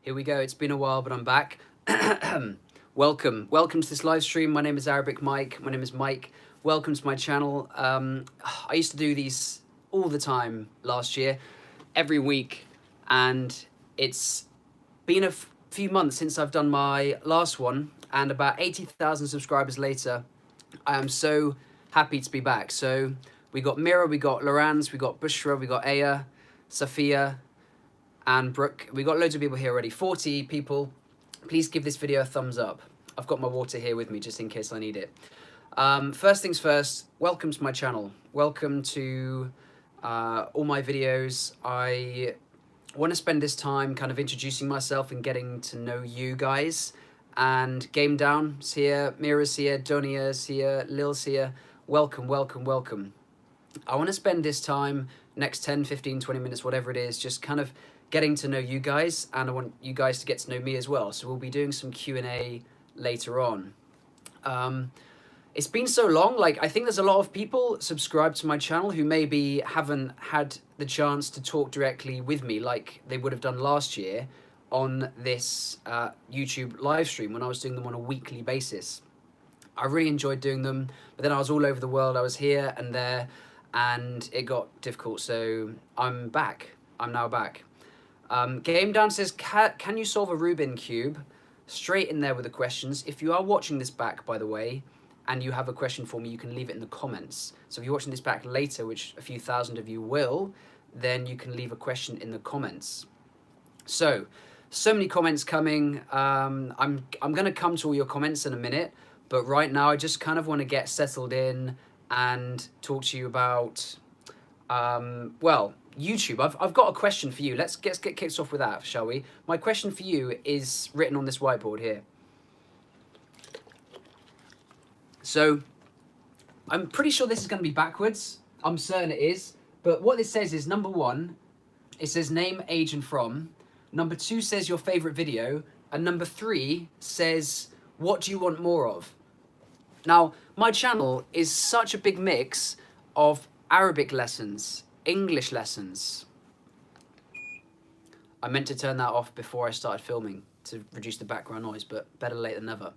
Here we go. It's been a while, but I'm back. Welcome to this live stream. My name is Arabic Mike. My name is Mike. Welcome to my channel. I used to do these all the time last year, every week, and it's been a few months since I've done my last one, and about 80,000 subscribers later, I am so happy to be back. So we got Mira, we got Lorenz, we got Bushra, we got Aya, Safia, and Brooke. We got loads of people here already, 40 people. Please give this video a thumbs up. I've got my water here with me just in case I need it. First things first, welcome to my channel. Welcome to all my videos. I want to spend this time kind of introducing myself and getting to know you guys. And Game Down's here, Mira's here, Donia's here, Lil's here. Welcome, welcome, welcome. I want to spend this time, next 10, 15, 20 minutes, whatever it is, just kind of getting to know you guys, and I want you guys to get to know me as well. So we'll be doing some Q&A later on. It's been so long, like I think there's a lot of people subscribed to my channel who maybe haven't had the chance to talk directly with me like they would have done last year on this YouTube live stream when I was doing them on a weekly basis. I really enjoyed doing them, but then I was all over the world. I was here and there, and it got difficult, so I'm back. I'm now back. Game Down says, can you solve a Rubin cube? Straight in there with the questions. If you are watching this back, by the way, and you have a question for me, you can leave it in the comments. So if you're watching this back later, which a few thousand of you will, then you can leave a question in the comments. So many comments coming. I'm going to come to all your comments in a minute, but right now I just kind of want to get settled in and talk to you about, well, YouTube. I've got a question for you. Let's get kicked off with that, shall we? My question for you is written on this whiteboard here. So I'm pretty sure this is going to be backwards. I'm certain it is. But what this says is, number one, it says name, age, and from. Number two says your favorite video. And number three says, what do you want more of? Now, my channel is such a big mix of Arabic lessons, English lessons. I meant to turn that off before I started filming to reduce the background noise, but better late than never.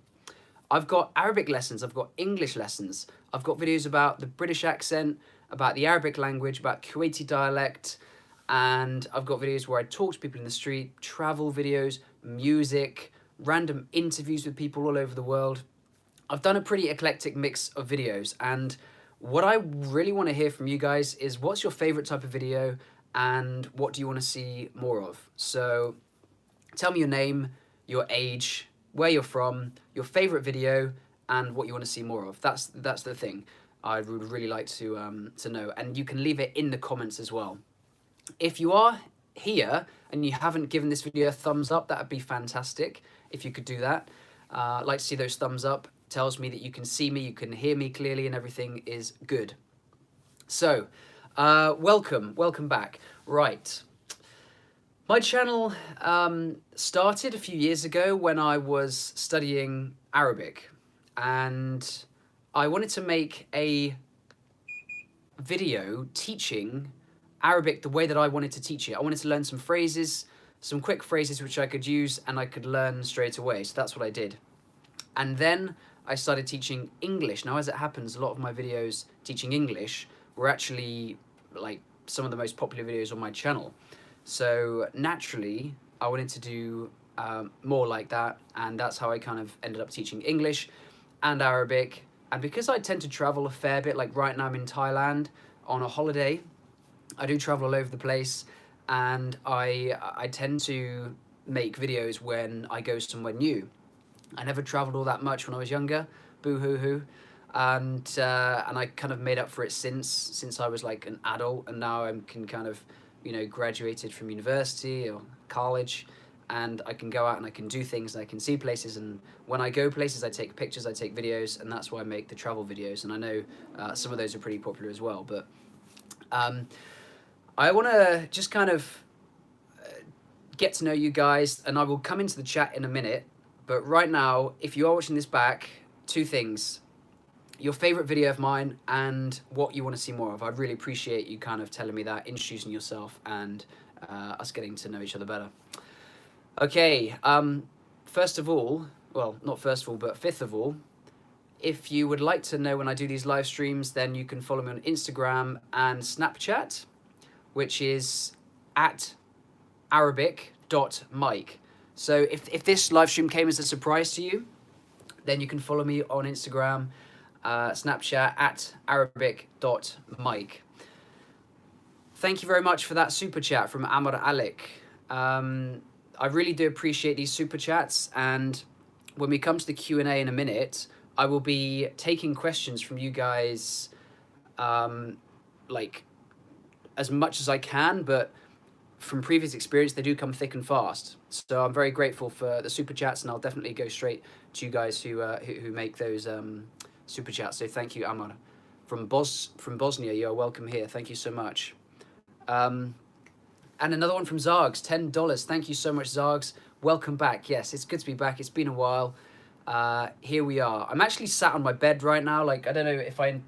I've got Arabic lessons, I've got English lessons, I've got videos about the British accent, about the Arabic language, about Kuwaiti dialect, and I've got videos where I talk to people in the street, travel videos, music, random interviews with people all over the world. I've done a pretty eclectic mix of videos, and what I really want to hear from you guys is what's your favorite type of video and what do you want to see more of? So tell me your name, your age, where you're from, your favorite video, and what you want to see more of. That's the thing I would really like to know, and you can leave it in the comments as well. If you are here and you haven't given this video a thumbs up, that would be fantastic if you could do that. I'd like to see those thumbs up. Tells me that you can see me, you can hear me clearly, and everything is good. So, welcome back. Right. My channel started a few years ago when I was studying Arabic, and I wanted to make a video teaching Arabic the way that I wanted to teach it. I wanted to learn some phrases, some quick phrases which I could use and I could learn straight away. So that's what I did. And then I started teaching English. Now, as it happens, a lot of my videos teaching English were actually like some of the most popular videos on my channel. So naturally, I wanted to do more like that, and that's how I kind of ended up teaching English and Arabic. And because I tend to travel a fair bit, like right now I'm in Thailand on a holiday, I do travel all over the place, and I tend to make videos when I go somewhere new. I never travelled all that much when I was younger, boo-hoo-hoo, and I kind of made up for it since I was like an adult, and now I can kind of, you know, graduated from university or college, and I can go out and I can do things, and I can see places, and when I go places I take pictures, I take videos, and that's why I make the travel videos, and I know some of those are pretty popular as well, but I want to just kind of get to know you guys, and I will come into the chat in a minute. But right now, if you are watching this back, two things. Your favorite video of mine and what you want to see more of. I really appreciate you kind of telling me that, introducing yourself, and us getting to know each other better. Okay, first of all, well, not first of all, but fifth of all, if you would like to know when I do these live streams, then you can follow me on Instagram and Snapchat, which is at arabic.mike. So if this live stream came as a surprise to you, then you can follow me on Instagram, Snapchat at arabic.mike. Thank you very much for that super chat from Amar Alek. I really do appreciate these super chats, and when we come to the Q&A in a minute, I will be taking questions from you guys like as much as I can, but from previous experience, they do come thick and fast. So I'm very grateful for the super chats, and I'll definitely go straight to you guys who make those super chats. So thank you, Amar. From Bosnia, you are welcome here. Thank you so much. And another one from Zargs, $10. Thank you so much, Zargs. Welcome back. Yes, it's good to be back. It's been a while. Here we are. I'm actually sat on my bed right now. Like, I don't know if I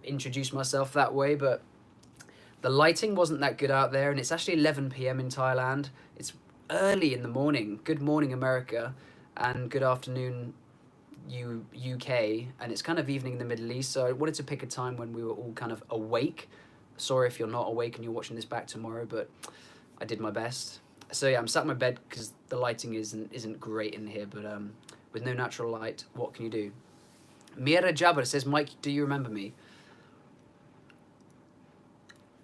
introduced myself that way, but the lighting wasn't that good out there, and it's actually 11 p.m. in Thailand. It's early in the morning. Good morning, America, and good afternoon, UK, and it's kind of evening in the Middle East, so I wanted to pick a time when we were all kind of awake. Sorry if you're not awake and you're watching this back tomorrow, but I did my best. So yeah, I'm sat in my bed because the lighting isn't great in here, but with no natural light, what can you do? Mira Jabber says, Mike, do you remember me?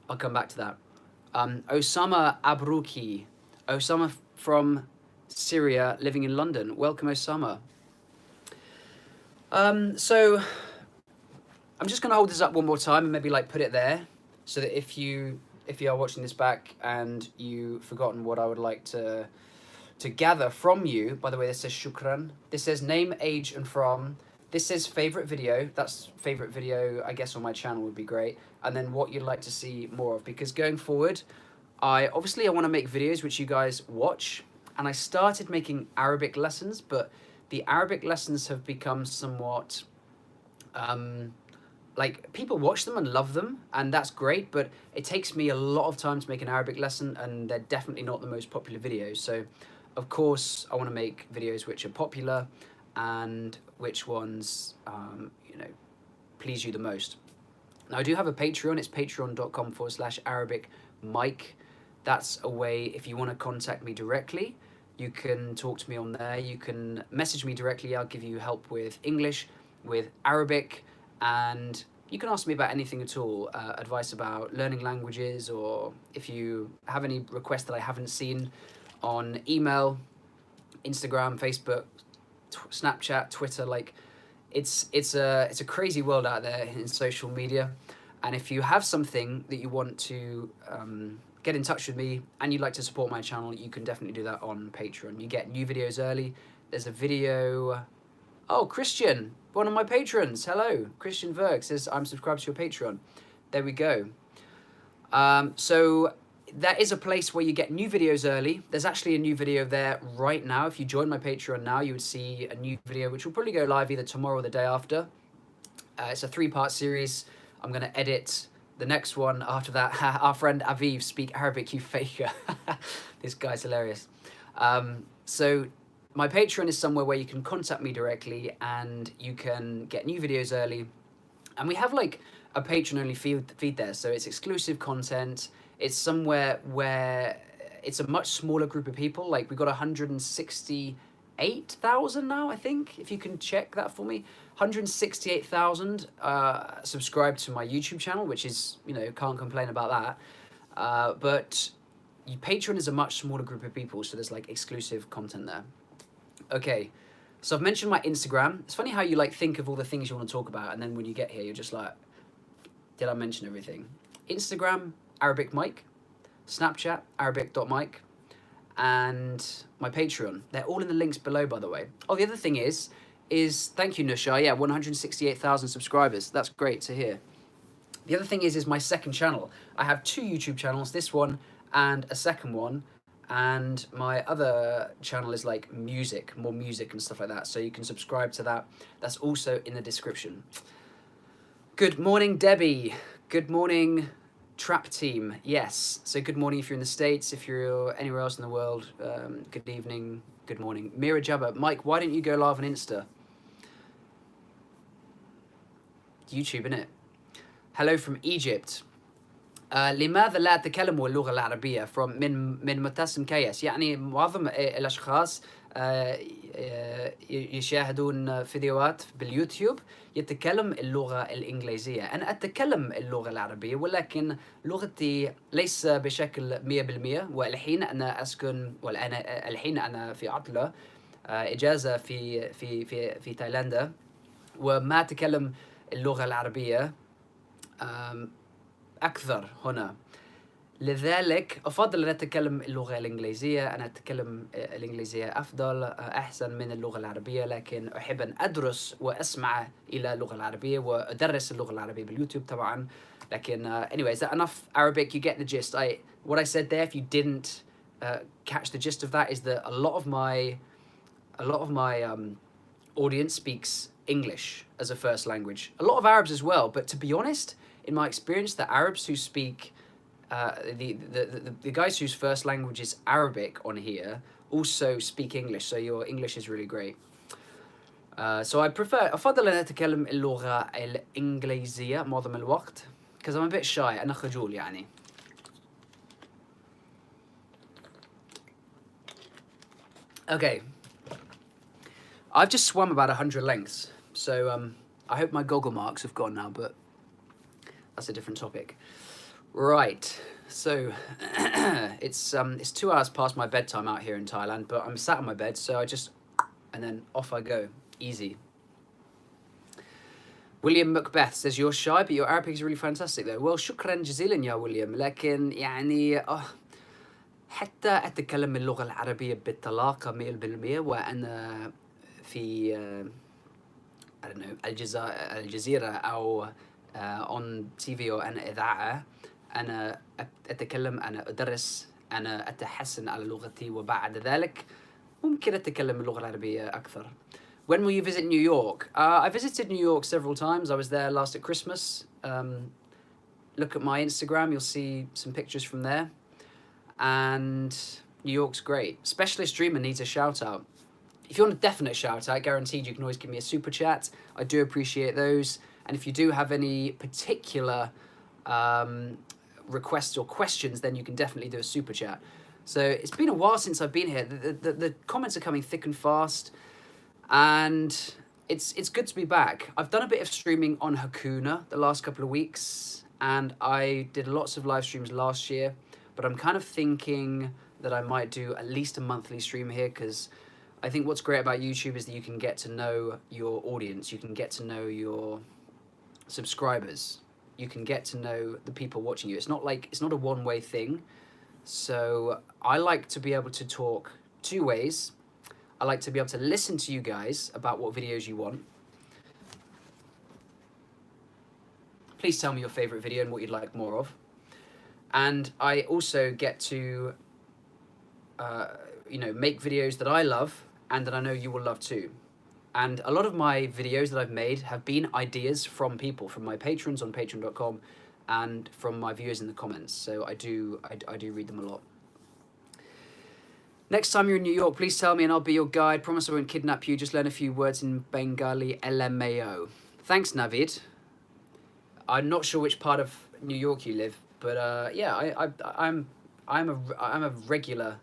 I'll come back to that. Osama Abruki. Osama from Syria, living in London. Welcome, Osama. So I'm just going to hold this up one more time and maybe like put it there, so that if you are watching this back and you've forgotten what I would like to gather from you. By the way, this says shukran. This says name, age, and from. This says favorite video. That's favorite video, I guess, on my channel would be great. And then what you'd like to see more of, because going forward, I want to make videos which you guys watch. And I started making Arabic lessons, but the Arabic lessons have become somewhat like, people watch them and love them, and that's great, but it takes me a lot of time to make an Arabic lesson, and they're definitely not the most popular videos. So of course I want to make videos which are popular and which ones please you the most. Now, I do have a Patreon. It's patreon.com/Arabic Mike. That's a way, if you want to contact me directly, you can talk to me on there. You can message me directly. I'll give you help with English, with Arabic, and you can ask me about anything at all, advice about learning languages, or if you have any requests that I haven't seen, on email, Instagram, Facebook, Snapchat, Twitter. Like, it's a crazy world out there in social media, and if you have something that you want to get in touch with me and you'd like to support my channel, you can definitely do that on Patreon. You get new videos early. There's a video. Oh, Christian, one of my patrons. Hello, Christian Verg says, I'm subscribed to your Patreon. There we go. So that is a place where you get new videos early. There's actually a new video there right now. If you join my Patreon now, you would see a new video, which will probably go live either tomorrow or the day after. It's a 3-part series. I'm going to edit the next one after that. Our friend Aviv, speak Arabic, you faker. This guy's hilarious. So my Patreon is somewhere where you can contact me directly and you can get new videos early. And we have like a Patreon-only feed there, so it's exclusive content. It's somewhere where it's a much smaller group of people. Like, we've got 168,000 now, I think, if you can check that for me. 168,000 subscribed to my YouTube channel, which is, can't complain about that. But Patreon is a much smaller group of people, so there's like exclusive content there. Okay, so I've mentioned my Instagram. It's funny how you like think of all the things you want to talk about, and then when you get here, you're just like, did I mention everything? Instagram, Arabic Mike. Snapchat, Arabic.Mike. And my Patreon. They're all in the links below, by the way. Oh, the other thing is thank you, Nusha. Yeah, 168,000 subscribers. That's great to hear. The other thing is my second channel. I have 2 YouTube channels, this one and a second one. And my other channel is like music, more music and stuff like that. So you can subscribe to that. That's also in the description. Good morning, Debbie. Good morning, Trap team, yes. So good morning if you're in the States. If you're anywhere else in the world, good evening, good morning. Mira Jabba, Mike, why don't you go live on Insta? YouTube, innit? Hello from Egypt. لماذا لا أتكلم اللغة العربية من متسم كيس يعني معظم الأشخاص يشاهدون فيديوهات باليوتيوب يتكلم اللغة الإنجليزية. أنا أتكلم اللغة العربية ولكن لغتي ليس بشكل 100%. والحين أنا أسكن والآن الحين أنا في عطلة إجازة في تايلاندا وما أتكلم اللغة العربية أكثر هنا. لذلك أفضل أن أتكلم اللغة الإنجليزية. أنا أتكلم الإنجليزية أفضل أحسن من اللغة العربية لكن أحب أن أدرس وأسمع إلى اللغة العربية وأدرس اللغة العربية باليوتيوب طبعا. لكن anyway, is that enough Arabic? You get the gist. What I said there, if you didn't catch the gist of that, is that a lot of my audience speaks English as a first language. A lot of Arabs as well, but to be honest, in my experience, the Arabs who speak the guys whose first language is Arabic on here also speak English, so your English is really great. So I prefer أفضل أن أتكلم اللغة الإنجليزية معظم الوقت because I'm a bit shy. أنا خجول يعني. Okay. I've just swum about 100 lengths, so I hope my goggle marks have gone now, but that's a different topic. Right, so it's 2 hours past my bedtime out here in Thailand, but I'm sat on my bed, so and then off I go, easy. William Macbeth says you're shy, but your Arabic is really fantastic though. Well, شكرا جزيلا يا William. لكن يعني حتى أتكلم اللغة العربية بطلاقة 100% وأنا في I don't know الجزيرة أو on TV أو أنا إذاعة. أنا أتكلم أنا أدرس أنا أتحسن على لغتي وبعد ذلك ممكن أتكلم اللغة العربية أكثر. When will you visit New York? I visited New York several times. I was there last at Christmas. Look at my Instagram, you'll see some pictures from there. And New York's great. Specialist Dreamer needs a shout out. If you want a definite shout out, guaranteed you can always give me a super chat. I do appreciate those. And if you do have any particular requests or questions, then you can definitely do a super chat. So it's been a while since I've been here. The comments are coming thick and fast. And it's good to be back. I've done a bit of streaming on Hakuna the last couple of weeks. And I did lots of live streams last year. But I'm kind of thinking that I might do at least a monthly stream here because I think what's great about YouTube is that you can get to know your audience. You can get to know your subscribers. You can get to know the people watching you. It's not a one-way thing. So I like to be able to talk 2 ways. I like to be able to listen to you guys about what videos you want. Please tell me your favorite video and what you'd like more of. And I also get to, make videos that I love and that I know you will love too. And a lot of my videos that I've made have been ideas from people, from my patrons on patreon.com and from my viewers in the comments. So I do read them a lot. Next time you're in New York, please tell me and I'll be your guide. Promise I won't kidnap you. Just learn a few words in Bengali. LMAO. Thanks, Navid. I'm not sure which part of New York you live, but yeah, I'm a regular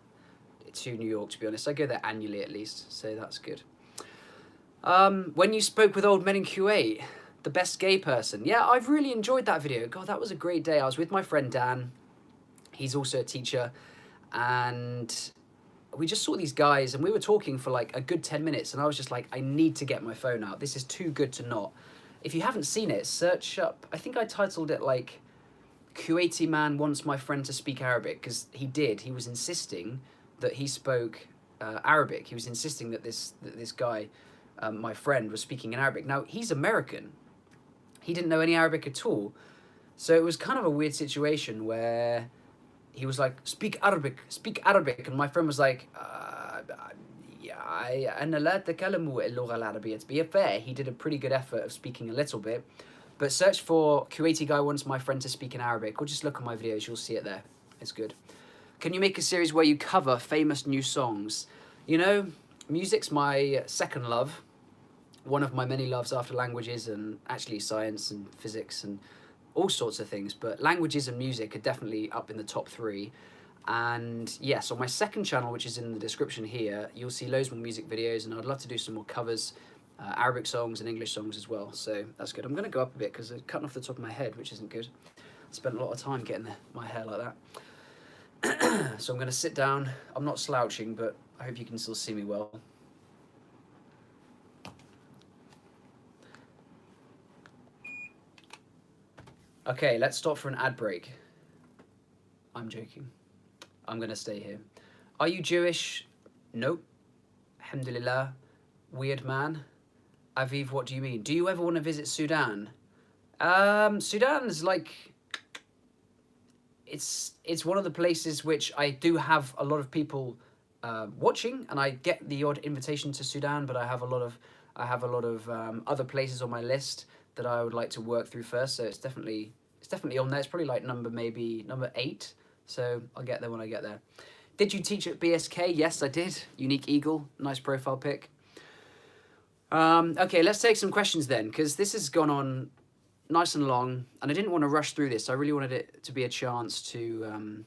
to New York, to be honest. I go there annually at least, so that's good. When you spoke with old men in Kuwait, the best gay person. Yeah, I've really enjoyed that video. God, that was a great day. I was with my friend Dan. He's also a teacher, and we just saw these guys, and we were talking for like a good 10 minutes, and I was just like, I need to get my phone out. This is too good to not. If you haven't seen it, search up. I think I titled it like Kuwaiti man wants my friend to speak Arabic, because he did. He was insisting that he spoke Arabic. He was insisting that this guy, my friend, was speaking in Arabic. Now, he's American. He didn't know any Arabic at all. So it was kind of a weird situation where he was like, speak Arabic. And my friend was like, أنا لا أتكلم اللغة العربية. To be fair, he did a pretty good effort of speaking a little bit. But search for Kuwaiti guy wants my friend to speak in Arabic, or just look at my videos, you'll see it there. It's good. Can you make a series where you cover famous new songs? You know, music's my second love. One of my many loves after languages and actually science and physics and all sorts of things. But languages and music are definitely up in the top 3. And yes, on my second channel, which is in the description here, you'll see loads more music videos, and I'd love to do some more covers, Arabic songs and English songs as well. So that's good. I'm going to go up a bit because it's cutting off the top of my head, which isn't good. I spent a lot of time getting my hair like that. So I'm going to sit down. I'm not slouching, but I hope you can still see me well. Okay, let's stop for an ad break. I'm joking. I'm going to stay here. Are you Jewish? Nope. Alhamdulillah. Weird man. Aviv, what do you mean? Do you ever want to visit Sudan? Sudan is like... It's one of the places which I do have a lot of people watching, and I get the odd invitation to Sudan, but I have a lot of other places on my list that I would like to work through first. So it's definitely on there. It's probably like number 8. So I'll get there when I get there. Did you teach at BSK? Yes, I did. Unique Eagle, nice profile pic. Okay, let's take some questions then, because this has gone on nice and long, and I didn't want to rush through this. I really wanted it to be a chance to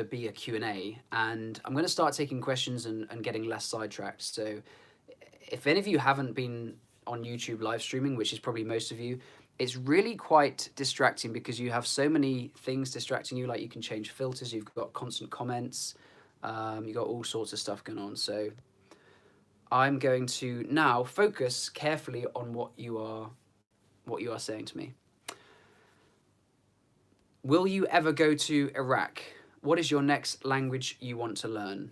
be a Q&A, and I'm going to start taking questions and getting less sidetracked. So if any of you haven't been on YouTube live streaming, which is probably most of you, it's really quite distracting because you have so many things distracting you. Like you can change filters, you've got constant comments, you've got all sorts of stuff going on. So I'm going to now focus carefully on what you are saying to me. Will you ever go to Iraq? What is your next language you want to learn?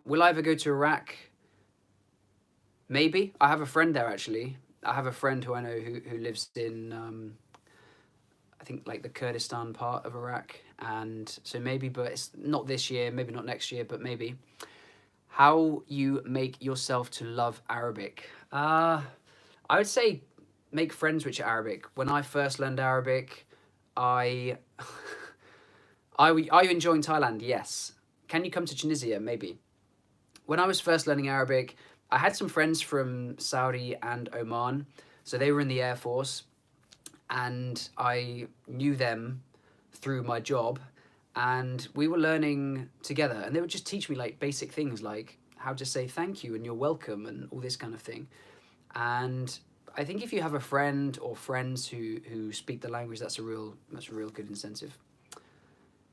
Will I ever go to Iraq? Maybe. I have a friend there, actually. I have a friend who I know who lives in, I think, like the Kurdistan part of Iraq. And so maybe, but it's not this year, maybe not next year, but maybe. How you make yourself to love Arabic? I would say make friends which are Arabic. When I first learned Arabic, are you enjoying Thailand? Yes. Can you come to Tunisia? Maybe. When I was first learning Arabic, I had some friends from Saudi and Oman, so they were in the Air Force, and I knew them through my job, and we were learning together, and they would just teach me like basic things like how to say thank you and you're welcome and all this kind of thing. And I think if you have a friend or friends who speak the language, that's a real good incentive.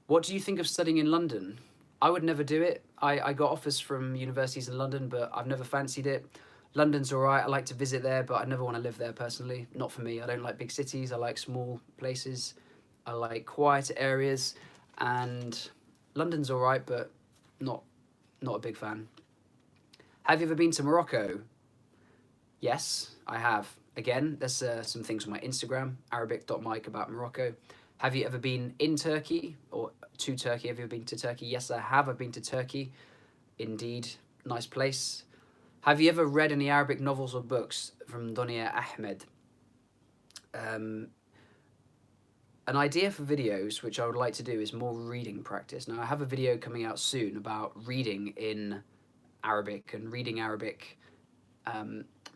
What do you think of studying in London? I would never do it. I got offers from universities in London, but I've never fancied it. London's all right. I like to visit there, but I never want to live there personally. Not for me. I don't like big cities. I like small places. I like quiet areas, and London's all right, but not a big fan. Have you ever been to Morocco? Yes, I have. Again, there's some things on my Instagram, arabic.mike, about Morocco. Have you ever been in Turkey or to Turkey? Have you ever been to Turkey? Yes, I have. I've been to Turkey. Indeed. Nice place. Have you ever read any Arabic novels or books from Donia Ahmed? An idea for videos, which I would like to do, is more reading practice. Now, I have a video coming out soon about reading in Arabic and reading Arabic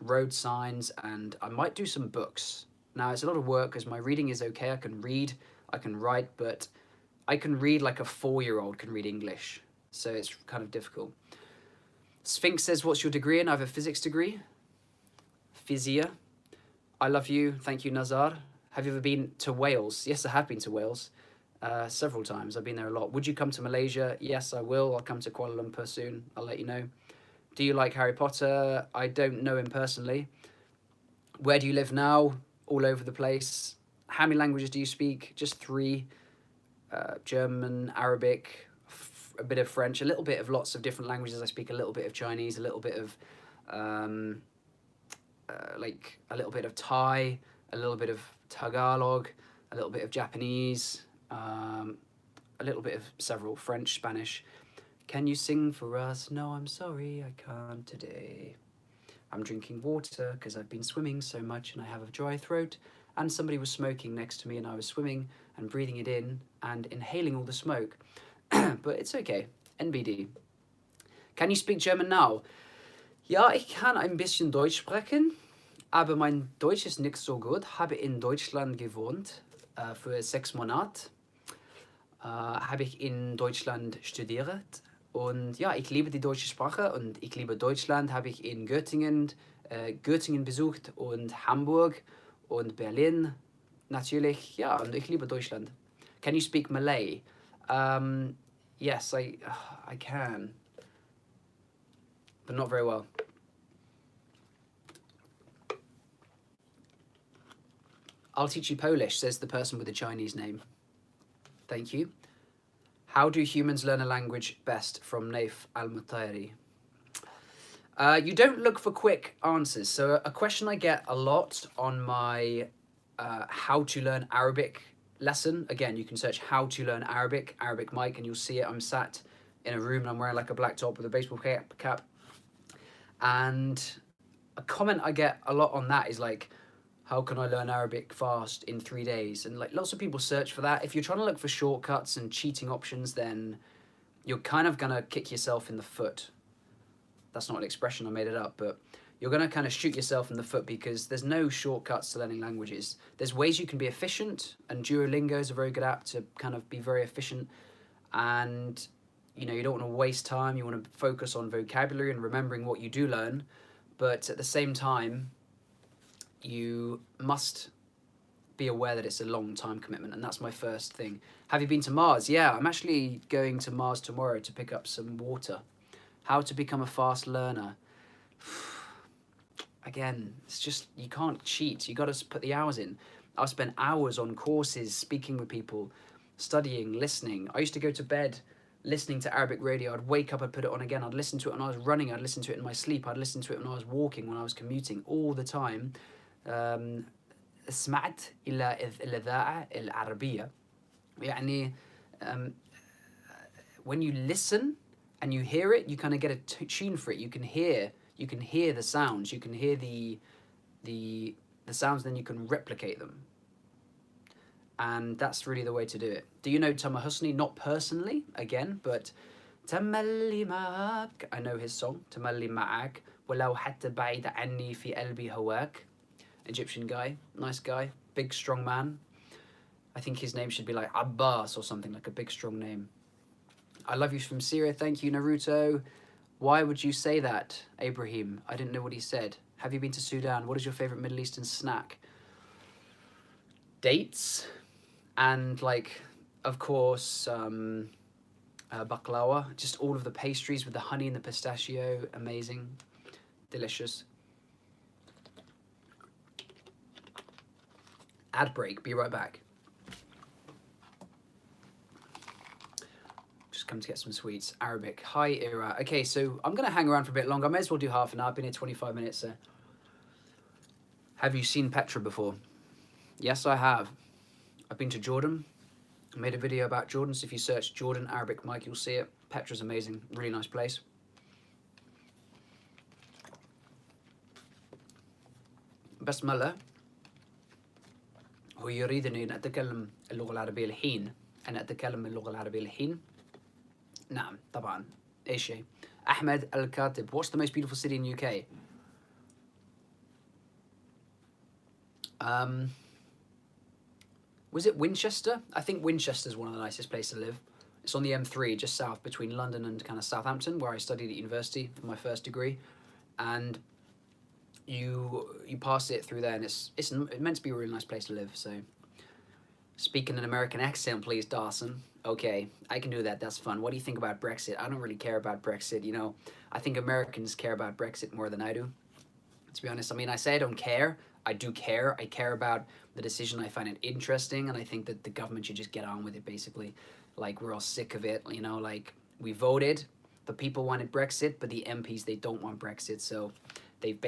road signs, and I might do some books. Now, it's a lot of work because my reading is okay. I can read, I can write, but I can read like a 4-year-old can read English. So it's kind of difficult. Sphinx says, what's your degree in? I have a physics degree. Physio. I love you. Thank you, Nazar. Have you ever been to Wales? Yes, I have been to Wales several times. I've been there a lot. Would you come to Malaysia? Yes, I will. I'll come to Kuala Lumpur soon. I'll let you know. Do you like Harry Potter? I don't know him personally. Where do you live now? All over the place. How many languages do you speak? Just 3. German, Arabic, a bit of French, a little bit of lots of different languages. I speak a little bit of Chinese, a little bit of like a little bit of Thai, a little bit of Tagalog, a little bit of Japanese, a little bit of several French, Spanish. Can you sing for us? No, I'm sorry, I can't today. I'm drinking water because I've been swimming so much and I have a dry throat. And somebody was smoking next to me and I was swimming and breathing it in and inhaling all the smoke. But it's okay. NBD. Can you speak German now? Ja, ich kann ein bisschen Deutsch sprechen, aber mein Deutsch ist nicht so gut. Habe in Deutschland gewohnt für 6 Monate. Habe ich in Deutschland studiert. Und ja, ich liebe die deutsche Sprache und ich liebe Deutschland. Habe ich in Göttingen besucht und Hamburg und Berlin. Natürlich, ja, und ich liebe Deutschland. Can you speak Malay? Yes, I can, but not very well. I'll teach you Polish, says the person with the Chinese name. Thank you. How do humans learn a language best? From Naif Al-Mutayri. You don't look for quick answers. So a question I get a lot on my how to learn Arabic lesson. Again, you can search how to learn Arabic Mike, and you'll see it. I'm sat in a room and I'm wearing like a black top with a baseball cap. And a comment I get a lot on that is like, how can I learn Arabic fast in 3 days? And like lots of people search for that. If you're trying to look for shortcuts and cheating options, then you're kind of gonna kick yourself in the foot. That's not an expression, I made it up, but you're gonna kind of shoot yourself in the foot because there's no shortcuts to learning languages. There's ways you can be efficient, and Duolingo is a very good app to kind of be very efficient. And you know, you don't want to waste time. You want to focus on vocabulary and remembering what you do learn, but at the same time, you must be aware that it's a long time commitment, and that's my first thing. Have you been to Mars? Yeah, I'm actually going to Mars tomorrow to pick up some water. How to become a fast learner? Again, it's just, you can't cheat. You got to put the hours in. I've spent hours on courses, speaking with people, studying, listening. I used to go to bed listening to Arabic radio. I'd wake up, I'd put it on again. I'd listen to it when I was running. I'd listen to it in my sleep. I'd listen to it when I was walking, when I was commuting, all the time. سمعت إلى الإذاعة العربية. يعني when you listen and you hear it, you kind of get a tune for it. You can hear the sounds. You can hear the sounds, then you can replicate them. And that's really the way to do it. Do you know Tamer Husni? Not personally, again, but تملي معك. I know his song, تملي معك ولو حتى بعيد عني في قلبي هواك. Egyptian guy, nice guy, big strong man. I think his name should be like Abbas or something, like a big strong name. I love you from Syria, thank you Naruto. Why would you say that, Ibrahim? I didn't know what he said. Have you been to Sudan? What is your favorite Middle Eastern snack? Dates, and like, of course, baklava, just all of the pastries with the honey and the pistachio, amazing, delicious. Ad break, be right back. Just come to get some sweets. Arabic. Hi, Ira. Okay, so I'm going to hang around for a bit longer. I may as well do half an hour. I've been here 25 minutes, so. Have you seen Petra before? Yes, I have. I've been to Jordan. I made a video about Jordan, so if you search Jordan Arabic Mike, you'll see it. Petra's amazing. Really nice place. Basmala. هو يريدني أن أتكلم اللغة العربية الحين. أنا أتكلم اللغة العربية الحين. نعم طبعا. أي شيء. أحمد الكاتب. What's the most beautiful city in UK? Was it Winchester? I think Winchester's one of the nicest places to live. It's on the M3, just south between London and kind of Southampton, where I studied at university for my first degree. And you pass it through there, and it's meant to be a really nice place to live. So, speaking an American accent, please, Dawson. Okay, I can do that. That's fun. What do you think about Brexit? I don't really care about Brexit. You know, I think Americans care about Brexit more than I do. To be honest, I mean, I say I don't care. I do care. I care about the decision. I find it interesting, and I think that the government should just get on with it. Basically, like, we're all sick of it. You know, like, we voted. The people wanted Brexit, but the MPs, they don't want Brexit. So they've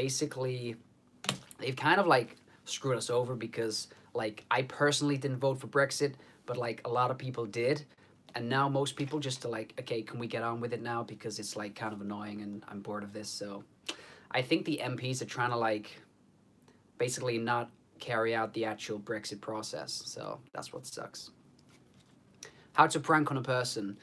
kind of like screwed us over, because like, I personally didn't vote for Brexit, but like a lot of people did. And now most people just are like, okay, can we get on with it now? Because it's like kind of annoying and I'm bored of this. So I think the MPs are trying to like basically not carry out the actual Brexit process. So that's what sucks. How to prank on a person.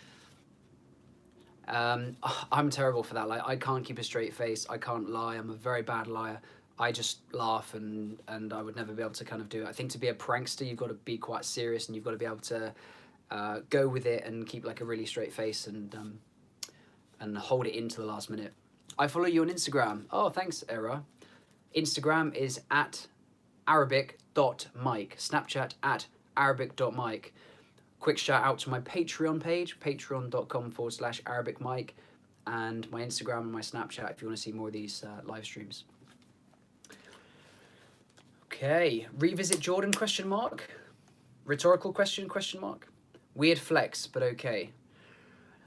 I'm terrible for that. Like, I can't keep a straight face. I can't lie. I'm a very bad liar. I just laugh, and I would never be able to kind of do it. I think to be a prankster, you've got to be quite serious, and you've got to be able to go with it and keep like a really straight face and hold it into the last minute. I follow you on Instagram. Oh, thanks, Era. Instagram is at arabic.mike. Snapchat at arabic.mike. Quick shout out to my Patreon page, patreon.com/arabicmike, and my Instagram and my Snapchat if you want to see more of these live streams. Okay, revisit Jordan, question mark? Rhetorical question, question mark? Weird flex, but okay.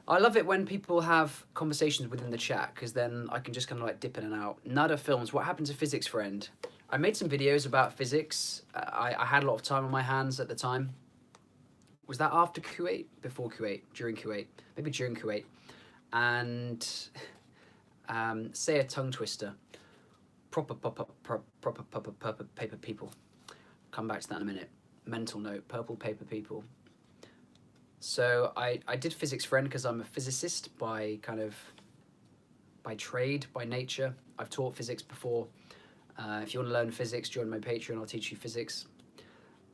I love it when people have conversations within the chat, because then I can just kind of like dip in and out. Nada Films, what happened to Physics Friend? I made some videos about physics. I had a lot of time on my hands at the time. Was that after Q8? Before Q8? During Q8? Maybe during Q8. And say a tongue twister. Proper paper people. Come back to that in a minute. Mental note, purple paper people. So I did Physics Friend because I'm a physicist by trade, by nature. I've taught physics before. If you want to learn physics, join my Patreon, I'll teach you physics.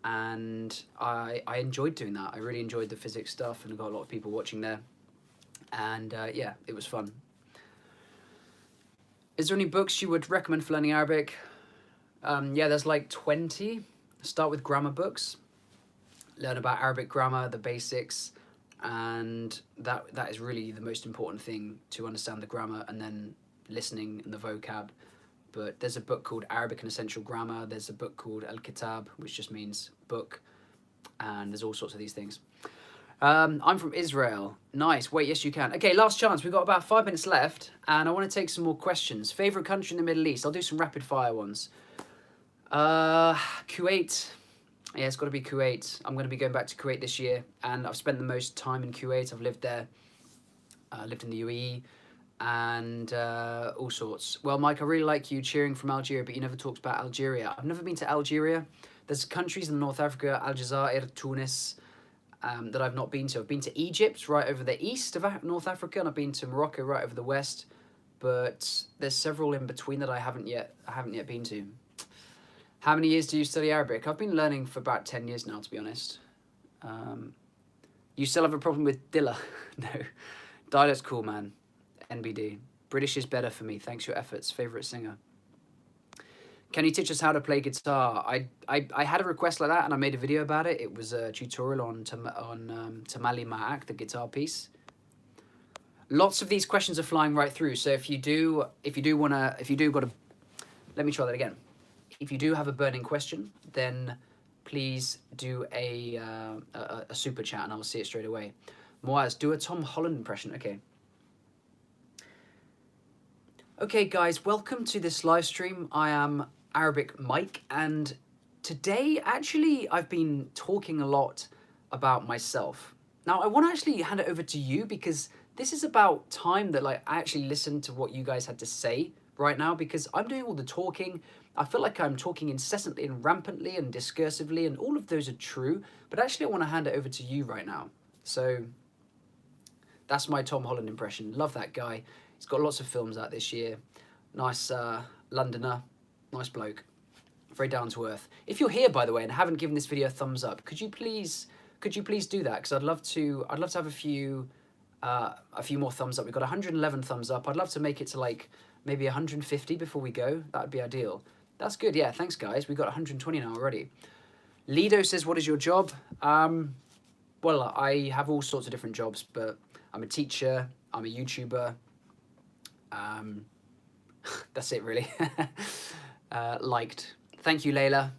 And I enjoyed doing that. I really enjoyed the physics stuff, and I got a lot of people watching there. And yeah, it was fun. Is there any books you would recommend for learning Arabic? Yeah, there's like 20. Start with grammar books. Learn about Arabic grammar, the basics, and that is really the most important thing, to understand the grammar and then listening and the vocab. But there's a book called Arabic and Essential Grammar. There's a book called Al-Kitab, which just means book. And there's all sorts of these things. I'm from Israel. Nice. Wait, yes, you can. Okay, last chance. We've got about 5 minutes left, and I want to take some more questions. Favorite country in the Middle East? I'll do some rapid fire ones. Kuwait. Yeah, it's got to be Kuwait. I'm going to be going back to Kuwait this year, and I've spent the most time in Kuwait. I've lived there. Lived in the UAE. And all sorts. Well, Mike, I really like you cheering from Algeria, but you never talked about Algeria. I've never been to Algeria. There's countries in North Africa, Aljazair, Tunis, that I've not been to. I've been to Egypt, right over the east of North Africa, and I've been to Morocco, right over the west. But there's several in between that I haven't yet been to. How many years do you study Arabic? I've been learning for about 10 years now, to be honest. You still have a problem with Dilla? No. Dialect's cool, man. NBD. British is better for me. Thanks for your efforts. Favorite singer. Can you teach us how to play guitar? I had a request like that, and I made a video about it. It was a tutorial on Tamali Ma'ak, the guitar piece. Lots of these questions are flying right through. So if you do let me try that again. If you do have a burning question, then please do a super chat, and I'll see it straight away. Moaz, do a Tom Holland impression. Okay. Okay, guys, welcome to this live stream. I am Arabic Mike, and today, actually, I've been talking a lot about myself. Now, I want to actually hand it over to you, because this is about time that I actually listen to what you guys had to say right now, because I'm doing all the talking. I feel like I'm talking incessantly and rampantly and discursively, and all of those are true, but actually I want to hand it over to you right now. So that's my Tom Holland impression. Love that guy. He's got lots of films out this year. Nice Londoner, nice bloke, very down to earth. If you're here, by the way, and haven't given this video a thumbs up, could you please do that? Because I'd love to have a few more thumbs up. We've got 111 thumbs up. I'd love to make it to like maybe 150 before we go. That would be ideal. That's good. Yeah, thanks guys. We've got 120 now already. Lido says, "What is your job?" Well, I have all sorts of different jobs, but I'm a teacher. I'm a YouTuber. That's it really. Liked. Thank you, Layla.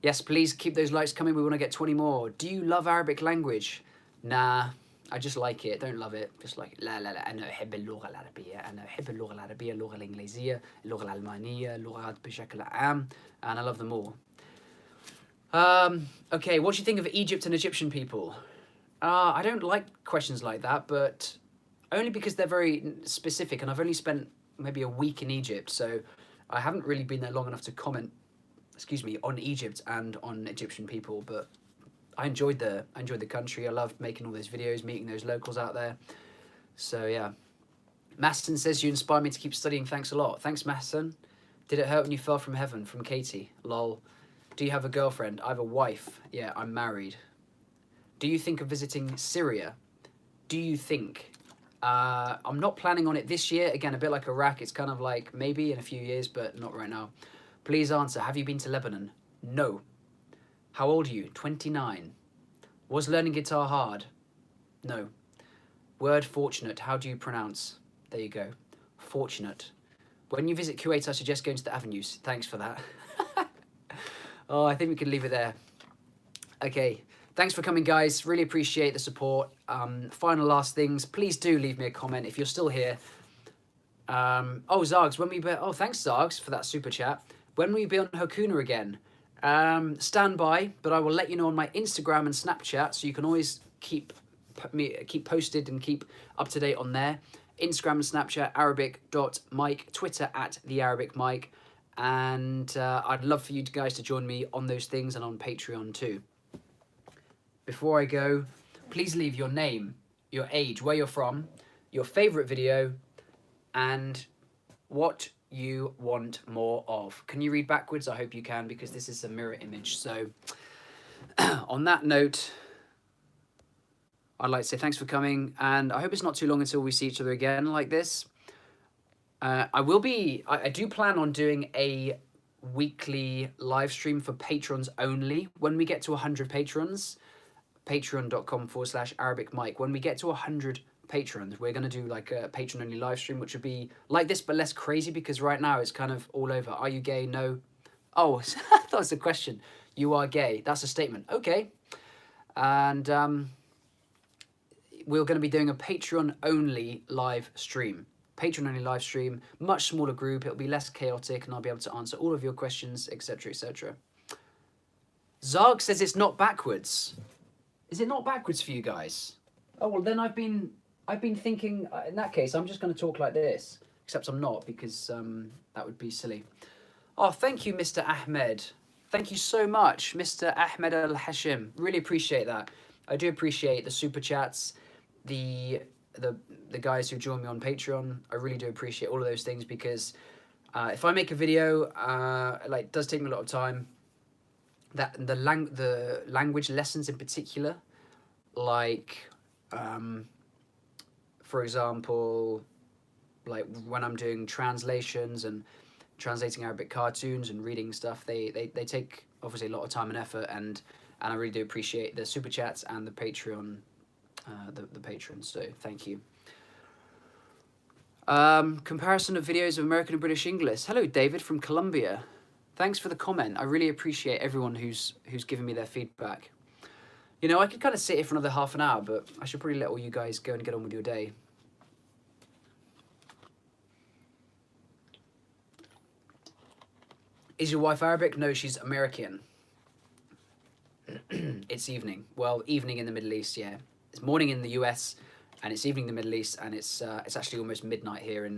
Yes, please keep those likes coming. We want to get 20 more. Do you love Arabic language? Nah, I just like it. Don't love it. Just like لا لا لا أنا أحب اللغة العربية. أنا أحب اللغة العربية، اللغة الإنجليزية، اللغة الألمانية، اللغات بشكل عام, and I love them all. Okay, what do you think of Egypt and Egyptian people? I don't like questions like that, but only because they're very specific, and I've only spent maybe a week in Egypt, so I haven't really been there long enough to comment, excuse me, on Egypt and on Egyptian people, but I enjoyed the country. I loved making all those videos, meeting those locals out there. So yeah. Maston says, you inspire me to keep studying. Thanks a lot. Thanks, Maston. Did it hurt when you fell from heaven? From Katie. Lol. Do you have a girlfriend? I have a wife. Yeah, I'm married. Do you think of visiting Syria? Do you think? I'm not planning on it this year. Again, a bit like Iraq. It's kind of like maybe in a few years, but not right now. Please answer. Have you been to Lebanon? No. How old are you? 29. Was learning guitar hard? No. Word fortunate. How do you pronounce? There you go. Fortunate. When you visit Kuwait, I suggest going to the avenues. Thanks for that. Oh, I think we could leave it there. Okay. Thanks for coming, guys. Really appreciate the support. Final last things. Please do leave me a comment if you're still here. Oh, Zargs, when we be... Oh, thanks, Zargs, for that super chat. When will you be on Hakuna again? Stand by, but I will let you know on my Instagram and Snapchat, so you can always keep posted and keep up to date on there. Instagram and Snapchat, Arabic.Mike, Twitter @TheArabicMike, and I'd love for you guys to join me on those things and on Patreon too. Before I go, please leave your name, your age, where you're from, your favourite video, and what you want more of. Can you read backwards? I hope you can, because this is a mirror image. So on that note, I'd like to say thanks for coming, and I hope it's not too long until we see each other again like this. I do plan on doing a weekly live stream for patrons only when we get to 100 patrons. Patreon.com/ArabicMike. When we get to 100 patrons, we're going to do like a patron only live stream, which would be like this but less crazy, because right now it's kind of all over. Are you gay? No. Oh, that was a question. You are gay. That's a statement. Okay. And we're going to be doing a Patreon only live stream. Patreon only live stream, much smaller group. It'll be less chaotic, and I'll be able to answer all of your questions, etc., etc. Zarg says it's not backwards. Is it not backwards for you guys? Oh, well, then I've been thinking, in that case, I'm just going to talk like this. Except I'm not, because that would be silly. Oh, thank you, Mr. Ahmed. Thank you so much, Mr. Ahmed Al-Hashim. Really appreciate that. I do appreciate the super chats, the guys who join me on Patreon. I really do appreciate all of those things, because if I make a video, it does take me a lot of time. That the language lessons in particular, like for example, like when I'm doing translations and translating Arabic cartoons and reading stuff, they take obviously a lot of time and effort, and I really do appreciate the super chats and the Patreon, the patrons. So thank you. Comparison of videos of American and British English. Hello, David from Colombia. Thanks for the comment. I really appreciate everyone who's given me their feedback. You know, I could kind of sit here for another half an hour, but I should probably let all you guys go and get on with your day. Is your wife Arabic? No, she's American. It's evening. Well, evening in the Middle East, yeah. It's morning in the US, and it's evening in the Middle East, and it's actually almost midnight here in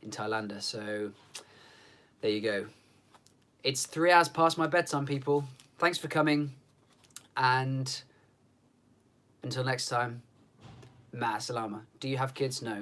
Thailand. So there you go. It's 3 hours past my bedtime, people. Thanks for coming, and until next time, ma'a salama. Do you have kids? No.